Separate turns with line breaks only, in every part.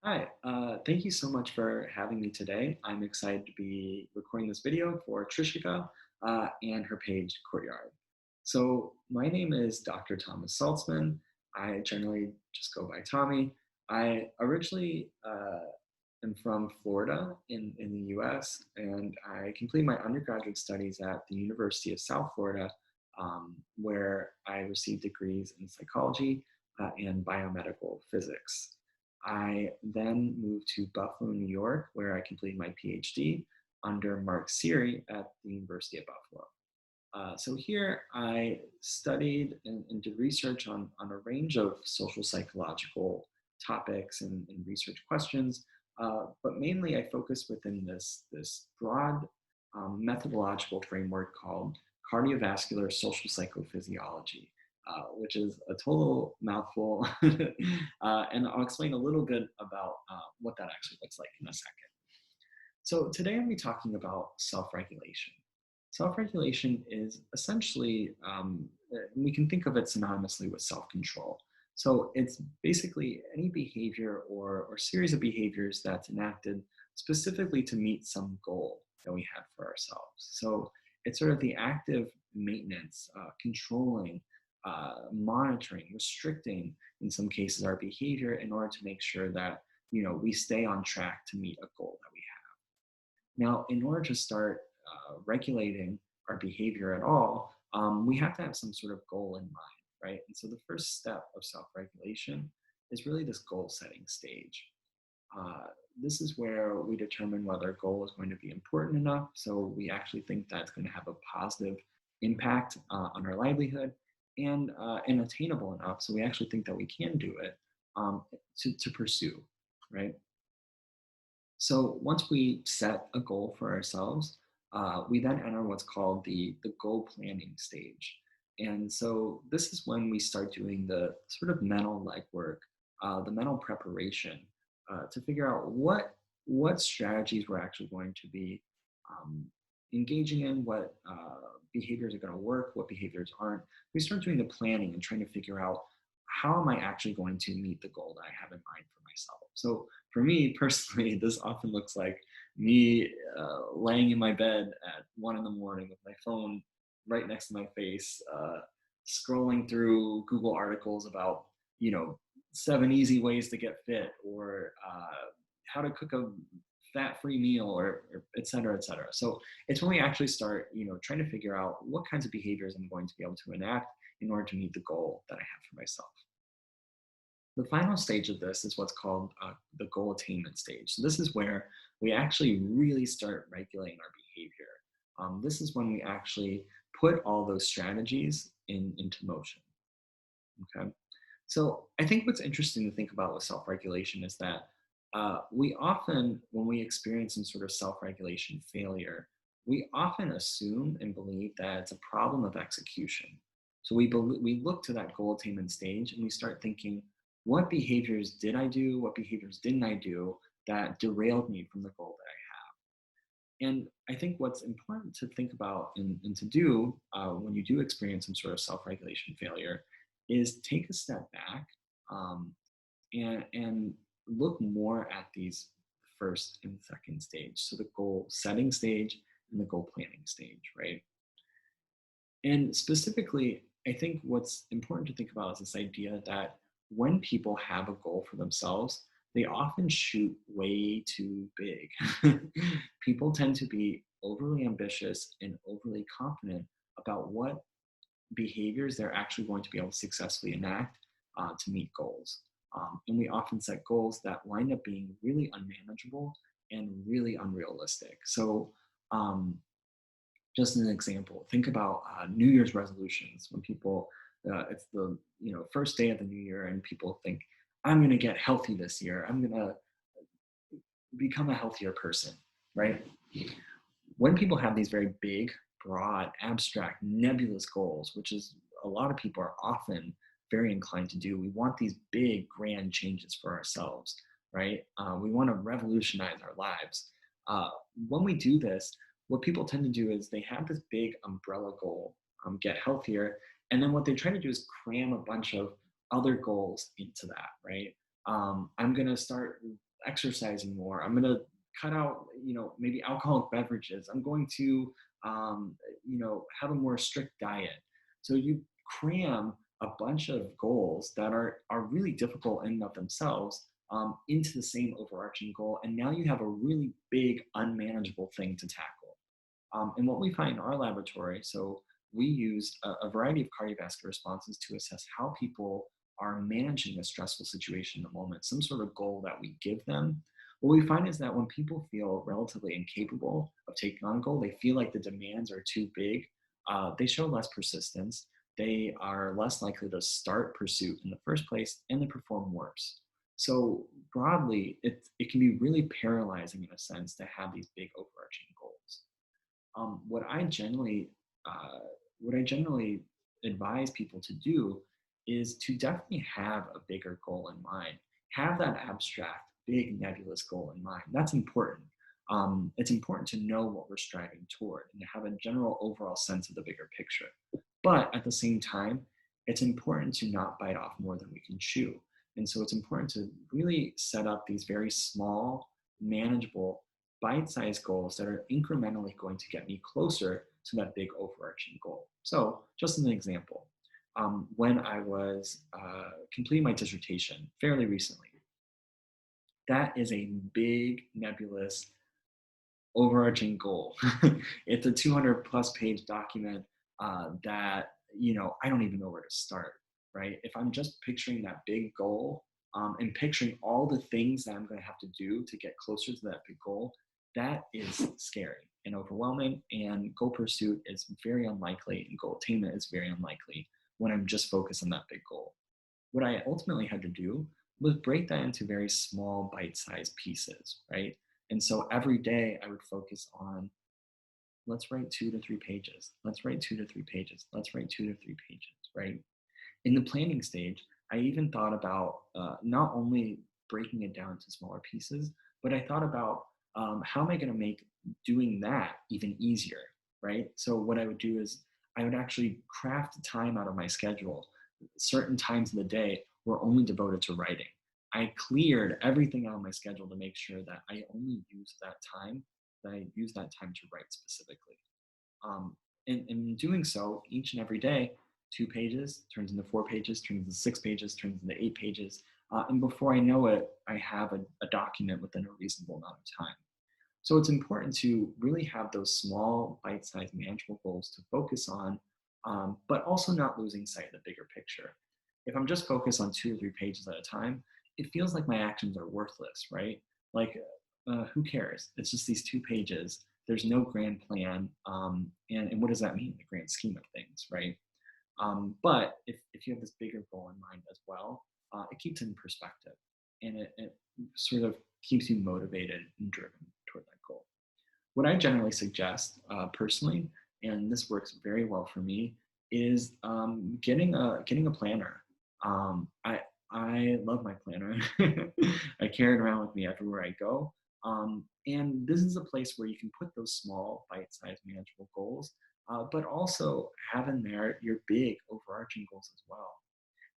Hi, thank you so much for having me today. I'm excited to be recording this video for Trishika and her page, Courtyard. So, my name is Dr. Thomas Saltzman. I generally just go by Tommy. I originally am from Florida in the US, and I completed my undergraduate studies at the University of South Florida, where I received degrees in psychology and biomedical physics. I then moved to Buffalo, New York, where I completed my PhD under Mark Seary at the University of Buffalo. So here I studied and did research on a range of social psychological topics and research questions, but mainly I focused within this broad methodological framework called cardiovascular social psychophysiology, which is a total mouthful. And I'll explain a little bit about what that actually looks like in a second. So today I'm going to be talking about self-regulation. Self-regulation is essentially, we can think of it synonymously with self-control. So it's basically any behavior or series of behaviors that's enacted specifically to meet some goal that we have for ourselves. So it's sort of the active maintenance, controlling, monitoring, restricting, in some cases, our behavior in order to make sure that we stay on track to meet a goal that we have. Now, in order to start regulating our behavior at all, we have to have some sort of goal in mind, right? And so the first step of self regulation is really this goal setting stage. Uh, this is where we determine whether a goal is going to be important enough. So we actually think that's going to have a positive impact on our livelihood and attainable enough. So we actually think that we can do it to pursue, right? So once we set a goal for ourselves, we then enter what's called the goal planning stage. And so this is when we start doing the sort of mental legwork, the mental preparation to figure out what strategies we're actually going to be um, engaging in, what behaviors are going to work, what behaviors aren't. We start doing the planning and trying to figure out how am I actually going to meet the goal that I have in mind for myself. So for me personally, this often looks like me laying in my bed at 1 in the morning with my phone right next to my face, scrolling through Google articles about, you know, 7 easy ways to get fit or how to cook a fat-free meal or et cetera, et cetera. So it's when we actually start, trying to figure out what kinds of behaviors I'm going to be able to enact in order to meet the goal that I have for myself. The final stage of this is what's called the goal attainment stage. So this is where we actually really start regulating our behavior. This is when we actually put all those strategies into motion. Okay. So I think what's interesting to think about with self-regulation is that we often, when we experience some sort of self-regulation failure, we often assume and believe that it's a problem of execution. So we look to that goal attainment stage and we start thinking, what behaviors did I do? What behaviors didn't I do that derailed me from the goal that I have? And I think what's important to think about and to do when you do experience some sort of self-regulation failure is take a step back um, and look more at these first and second stage. So the goal setting stage and the goal planning stage, right? And specifically, I think what's important to think about is this idea that when people have a goal for themselves, they often shoot way too big. People tend to be overly ambitious and overly confident about what behaviors they're actually going to be able to successfully enact to meet goals. And we often set goals that wind up being really unmanageable and really unrealistic. So, just an example, think about New Year's resolutions when people, it's the first day of the new year and people think, I'm going to get healthy this year. I'm going to become a healthier person, right? When people have these very big, broad, abstract, nebulous goals, which is a lot of people are often very inclined to do, we want these big, grand changes for ourselves, right? We want to revolutionize our lives. When we do this, what people tend to do is they have this big umbrella goal, get healthier, and then what they try to do is cram a bunch of other goals into that, right? I'm going to start exercising more. I'm going to cut out, maybe alcoholic beverages. I'm going to, have a more strict diet. So you cram a bunch of goals that are really difficult in and of themselves into the same overarching goal. And now you have a really big, unmanageable thing to tackle. And what we find in our laboratory, so we use a variety of cardiovascular responses to assess how people are managing a stressful situation in the moment, some sort of goal that we give them. What we find is that when people feel relatively incapable of taking on a goal, they feel like the demands are too big, they show less persistence, they are less likely to start pursuit in the first place, and they perform worse. So broadly, it can be really paralyzing in a sense to have these big overarching goals. Um, what I generally uh, what I generally advise people to do is to definitely have a bigger goal in mind. Have that abstract, big, nebulous goal in mind. That's important. It's important to know what we're striving toward and to have a general overall sense of the bigger picture. But at the same time, it's important to not bite off more than we can chew. And so it's important to really set up these very small, manageable, bite-sized goals that are incrementally going to get me closer to that big overarching goal. So just as an example, when I was completing my dissertation fairly recently, that is a big, nebulous, overarching goal. It's a 200 plus page document that, I don't even know where to start, right? If I'm just picturing that big goal and picturing all the things that I'm going to have to do to get closer to that big goal, that is scary and overwhelming. And goal pursuit is very unlikely, and goal attainment is very unlikely when I'm just focused on that big goal. What I ultimately had to do was break that into very small bite-sized pieces, right? And so every day I would focus on, let's write 2 to 3 pages. Let's write 2 to 3 pages. Let's write 2 to 3 pages, right? In the planning stage, I even thought about not only breaking it down to smaller pieces, but I thought about how am I going to make doing that even easier, right? So what I would do is I would actually craft time out of my schedule. Certain times of the day were only devoted to writing. I cleared everything out of my schedule to make sure that I only use that I use that time to write specifically. And in doing so, each and every day, 2 pages turns into 4 pages, turns into 6 pages, turns into 8 pages. And before I know it, I have a document within a reasonable amount of time. So it's important to really have those small, bite-sized, manageable goals to focus on, but also not losing sight of the bigger picture. If I'm just focused on 2 or 3 pages at a time, it feels like my actions are worthless, right? Like, who cares? It's just these 2 pages. There's no grand plan. And what does that mean in the grand scheme of things, right? But if you have this bigger goal in mind as well, it keeps it in perspective, and it sort of keeps you motivated and driven toward that goal. What I generally suggest personally, and this works very well for me, is getting a planner. I love my planner. I carry it around with me everywhere I go. And this is a place where you can put those small, bite-sized, manageable goals, but also have in there your big, overarching goals as well.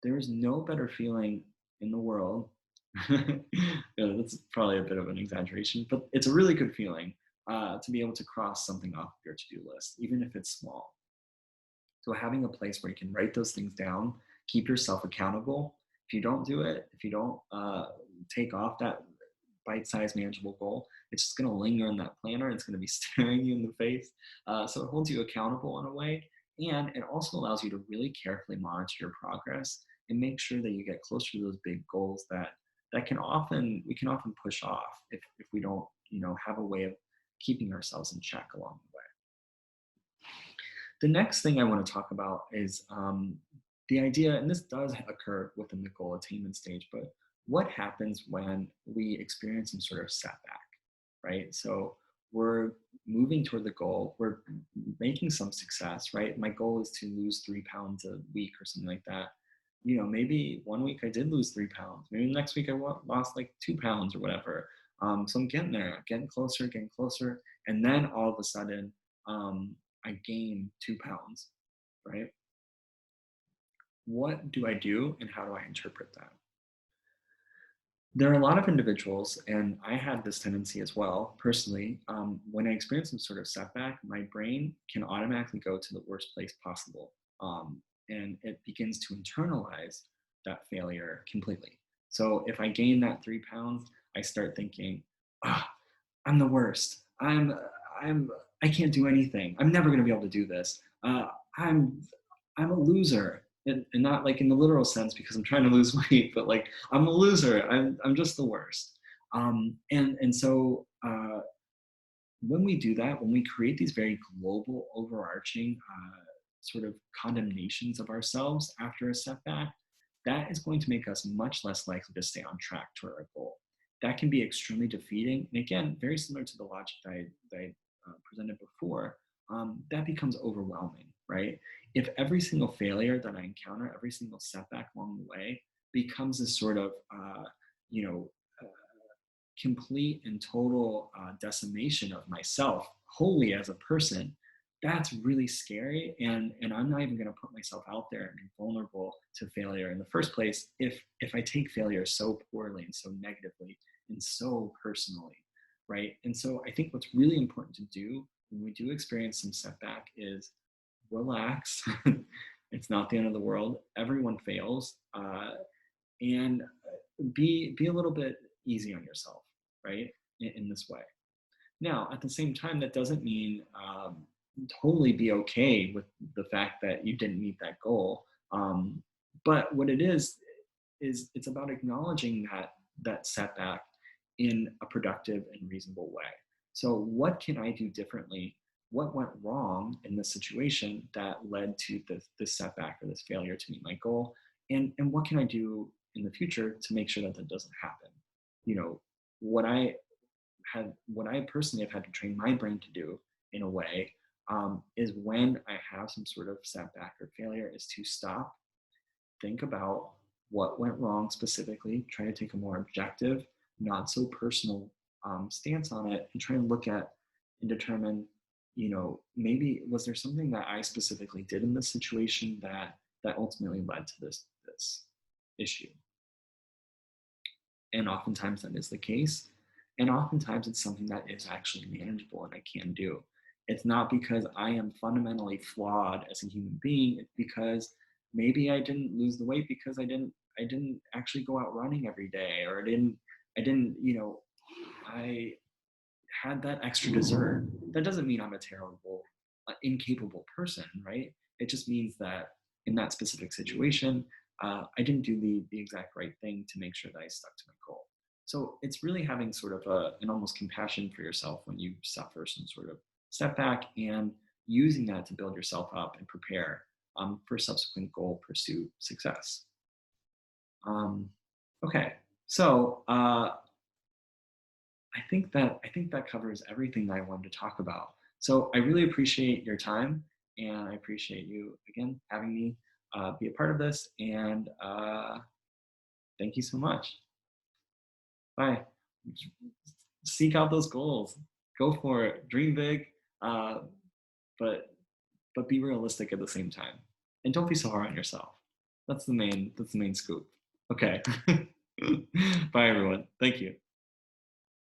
There is no better feeling in the world. That's probably a bit of an exaggeration, but it's a really good feeling to be able to cross something off your to-do list, even if it's small. So having a place where you can write those things down, keep yourself accountable. If you don't do it, if you don't take off that bite-sized manageable goal, it's just going to linger in that planner. It's going to be staring you in the face. So it holds you accountable in a way. And it also allows you to really carefully monitor your progress and make sure that you get closer to those big goals that we can often push off if we don't, have a way of keeping ourselves in check along the way. The next thing I want to talk about is the idea, and this does occur within the goal attainment stage, but what happens when we experience some sort of setback, right? So we're moving toward the goal, we're making some success, right? My goal is to lose 3 pounds a week or something like that. Maybe one week I did lose 3 pounds. Maybe the next week I lost like 2 pounds or whatever. So I'm getting there, getting closer, getting closer. And then all of a sudden, I gain 2 pounds, right? What do I do and how do I interpret that? There are a lot of individuals, and I had this tendency as well, personally. When I experience some sort of setback, my brain can automatically go to the worst place possible. And it begins to internalize that failure completely. So if I gain that 3 pounds, I start thinking, ah, I'm the worst. I'm, I can't do anything. I'm never going to be able to do this. I'm, I'm a loser, and not like in the literal sense because I'm trying to lose weight, but like I'm a loser. I'm just the worst. And so when we do that, when we create these very global, overarching sort of condemnations of ourselves after a setback, that is going to make us much less likely to stay on track toward our goal. That can be extremely defeating. And again, very similar to the logic that I presented before, that becomes overwhelming, right? If every single failure that I encounter, every single setback along the way becomes a sort of, you know, uh, complete and total decimation of myself wholly as a person, that's really scary. And I'm not even going to put myself out there and be vulnerable to failure in the first place if I take failure so poorly and so negatively and so personally, right? And so I think what's really important to do when we do experience some setback is relax. It's not the end of the world. Everyone fails. And be a little bit easy on yourself, right? In this way. Now, at the same time, that doesn't mean totally be okay with the fact that you didn't meet that goal. But what it is it's about acknowledging that setback in a productive and reasonable way. So, what can I do differently? What went wrong in this situation that led to this setback or this failure to meet my goal? And what can I do in the future to make sure that that doesn't happen? You know, what I what I personally have had to train my brain to do in a way is when I have some sort of setback or failure, is to stop, think about what went wrong specifically, try to take a more objective, not so personal stance on it, and try and look at and determine, maybe was there something that I specifically did in this situation that ultimately led to this issue. And oftentimes that is the case. And oftentimes it's something that is actually manageable and I can do. It's not because I am fundamentally flawed as a human being. It's because maybe I didn't lose the weight because I didn't actually go out running every day, or I didn't, I had that extra dessert. That doesn't mean I'm a terrible, incapable person, right? It just means that in that specific situation, I didn't do the exact right thing to make sure that I stuck to my goal. So it's really having sort of an almost compassion for yourself when you suffer some sort of setback, and using that to build yourself up and prepare for subsequent goal pursuit success. Um, okay, so I think that covers everything that I wanted to talk about. So I really appreciate your time, and I appreciate you again having me be a part of this. And thank you so much. Bye. Seek out those goals. Go for it. Dream big, uh, but be realistic at the same time. And don't be so hard on yourself. That's the main scoop. Okay. Bye everyone. Thank you.